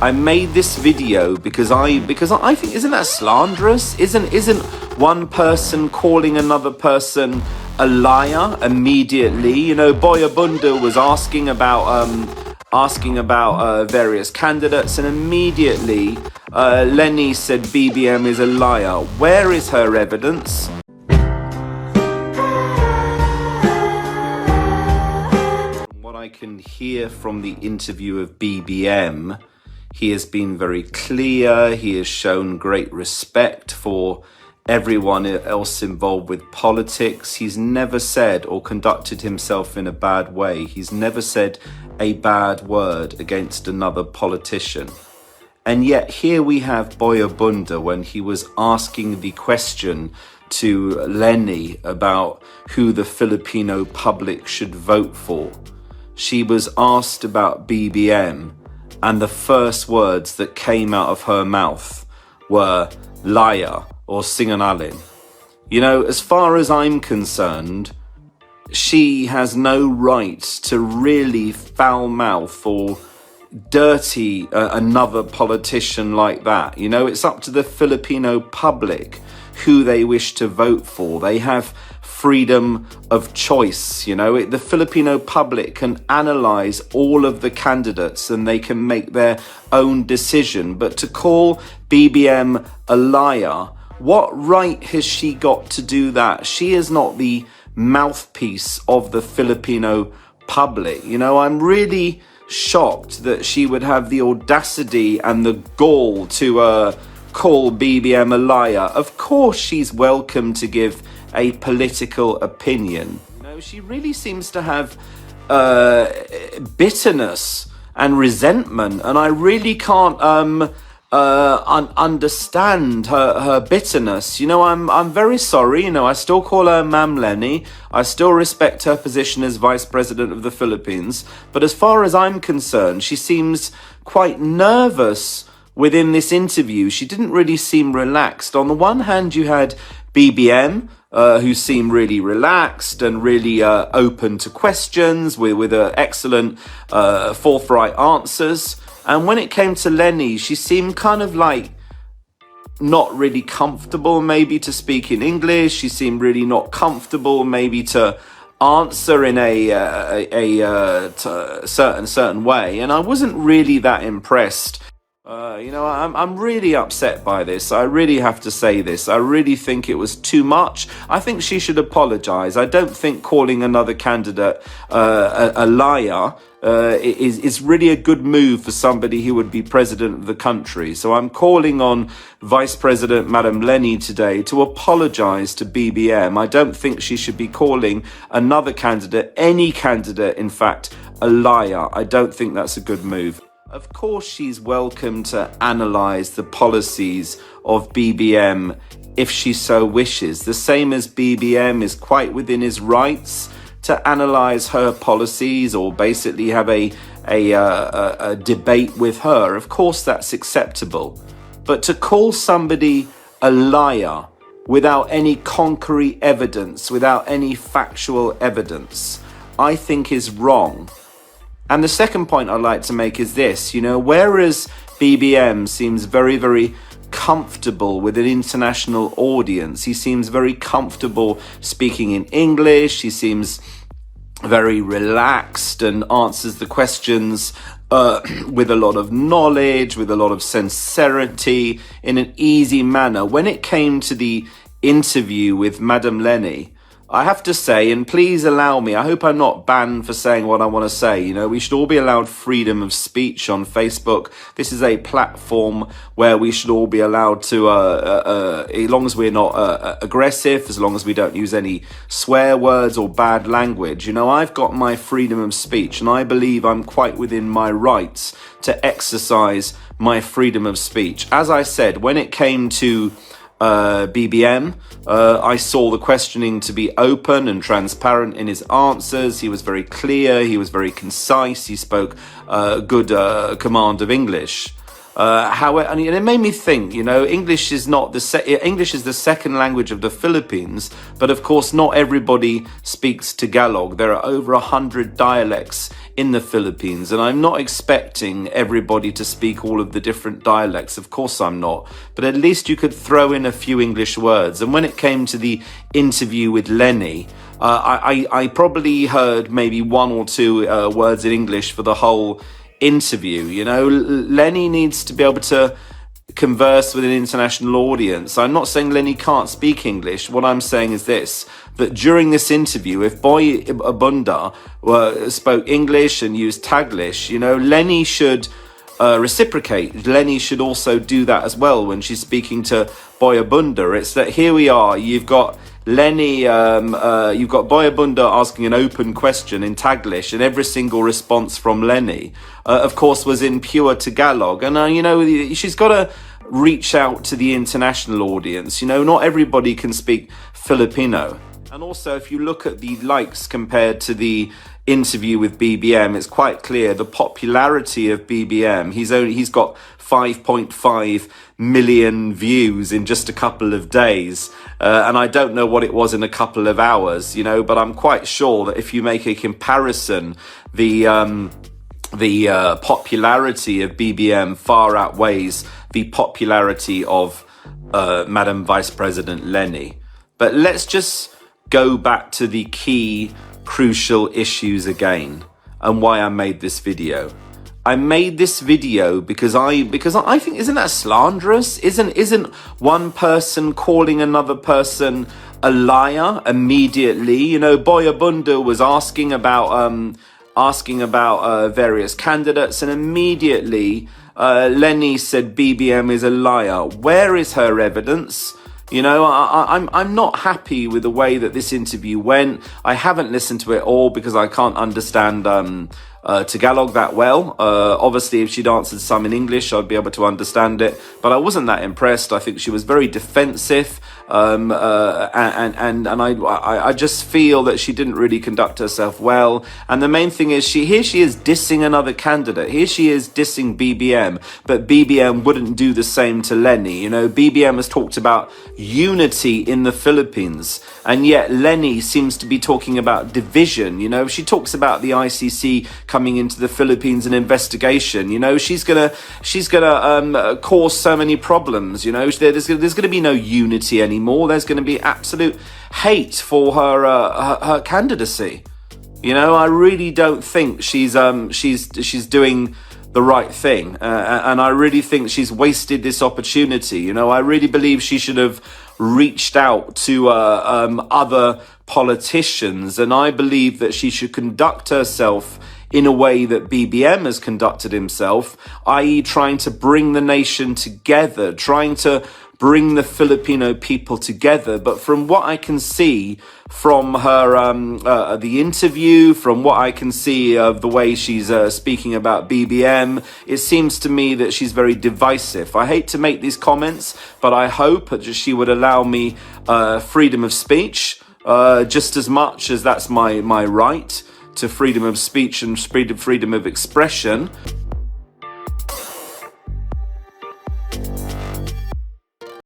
I made this video because I think, isn't that slanderous? Isn't one person calling another person a liar immediately? You know, Boyabunda was asking about various candidates, and immediately Leni said BBM is a liar. Where is her evidence? What I can hear from the interview of BBM, he has been very clear. He has shown great respect for everyone else involved with politics. He's never said or conducted himself in a bad way. He's never said a bad word against another politician. And yet here we have Boyabunda, when he was asking the question to Leni about who the Filipino public should vote for. She was asked about BBM, and the first words that came out of her mouth were liar or SlNUNGALlNG. You know, as far as I'm concerned, she has no right to really foul mouth or dirty another politician like that. You know, it's up to the Filipino public who they wish to vote for. They have freedom of choice. You know, the Filipino public can analyze all of the candidates and they can make their own decision. But to call BBM a liar, what right has she got to do that? She is not the mouthpiece of the Filipino public. You know, I'm really shocked that she would have the audacity and the gall to call BBM a liar. Of course she's welcome to give a political opinion. You know, she really seems to have bitterness and resentment, and I really can't understand her bitterness. You know, I'm very sorry. You know, I still call her Ma'am Leni. I still respect her position as Vice President of the Philippines. But as far as I'm concerned, she seems quite nervous within this interview. She didn't really seem relaxed. On the one hand, you had BBM, who seemed really relaxed and really open to questions with excellent forthright answers. And when it came to Leni, she seemed kind of like not really comfortable maybe to speak in English. She seemed really not comfortable maybe to answer in a certain way. And I wasn't really that impressed. You know, I'm really upset by this. I really have to say this. I really think it was too much. I think she should apologize. I don't think calling another candidate a liar is really a good move for somebody who would be president of the country. So I'm calling on Vice President Madam Leni today to apologize to BBM. I don't think she should be calling another candidate, any candidate in fact, a liar. I don't think that's a good move. Of course she's welcome to analyse the policies of BBM if she so wishes. The same as BBM is quite within his rights to analyse her policies or basically have a debate with her. Of course that's acceptable. But to call somebody a liar without any concrete evidence, without any factual evidence, I think is wrong. And the second point I'd like to make is this, you know, whereas BBM seems very, very comfortable with an international audience, he seems very comfortable speaking in English, he seems very relaxed and answers the questions with a lot of knowledge, with a lot of sincerity, in an easy manner. When it came to the interview with Madam Leni, I have to say, and please allow me, I hope I'm not banned for saying what I want to say. You know, we should all be allowed freedom of speech on Facebook. This is a platform where we should all be allowed to, as long as we're not aggressive, as long as we don't use any swear words or bad language. You know, I've got my freedom of speech, and I believe I'm quite within my rights to exercise my freedom of speech. As I said, when it came to BBM, I saw the questioning to be open and transparent in his answers. He was very clear, he was very concise, he spoke good command of English. And it made me think, you know, English is English is the second language of the Philippines, but of course not everybody speaks Tagalog. There are over 100 dialects in the Philippines, and I'm not expecting everybody to speak all of the different dialects. Of course I'm not, but at least you could throw in a few English words. And when it came to the interview with Leni, I probably heard maybe one or two words in English for the whole interview. You know, Leni needs to be able to converse with an international audience. I'm not saying Leni can't speak English. What I'm saying is this, that during this interview, if Boy Abunda spoke English and used Taglish, you know, Leni should reciprocate. Leni should also do that as well when she's speaking to Boy Abunda. It's that here we are, you've got Leni, you've got Boy Abunda asking an open question in Taglish, and every single response from Leni, of course, was in pure Tagalog. And, you know, she's got to reach out to the international audience. You know, not everybody can speak Filipino. And also, if you look at the likes compared to the interview with BBM, it's quite clear the popularity of BBM. He's got 5.5 million views in just a couple of days, and I don't know what it was in a couple of hours, you know, but I'm quite sure that if you make a comparison, the popularity of BBM far outweighs the popularity of Madam Vice President Leni. But let's just go back to the key crucial issues again, and why I made this video. I made this video because I think, isn't that slanderous? Isn't one person calling another person a liar immediately? You know, Boy Abunda was asking about various candidates, and immediately Leni said BBM is a liar. Where is her evidence? You know, I'm not happy with the way that this interview went. I haven't listened to it all because I can't understand Tagalog that well. Obviously, if she'd answered some in English, I'd be able to understand it. But I wasn't that impressed. I think she was very defensive, and I just feel that she didn't really conduct herself well. And the main thing is, here she is dissing another candidate. Here she is dissing BBM, but BBM wouldn't do the same to Leni. You know, BBM has talked about unity in the Philippines, and yet Leni seems to be talking about division. You know, she talks about the ICC coming into the Philippines, an investigation. You know, she's gonna cause so many problems. You know, there's gonna be no unity anymore. There's gonna be absolute hate for her candidacy. You know, I really don't think she's doing the right thing, and I really think she's wasted this opportunity. You know, I really believe she should have reached out to other politicians, and I believe that she should conduct herself in a way that BBM has conducted himself, i.e. trying to bring the nation together, trying to bring the Filipino people together. But from what I can see from her, the interview, from what I can see of the way she's speaking about BBM, it seems to me that she's very divisive. I hate to make these comments, but I hope that she would allow me freedom of speech, just as much as that's my right to freedom of speech and freedom of expression.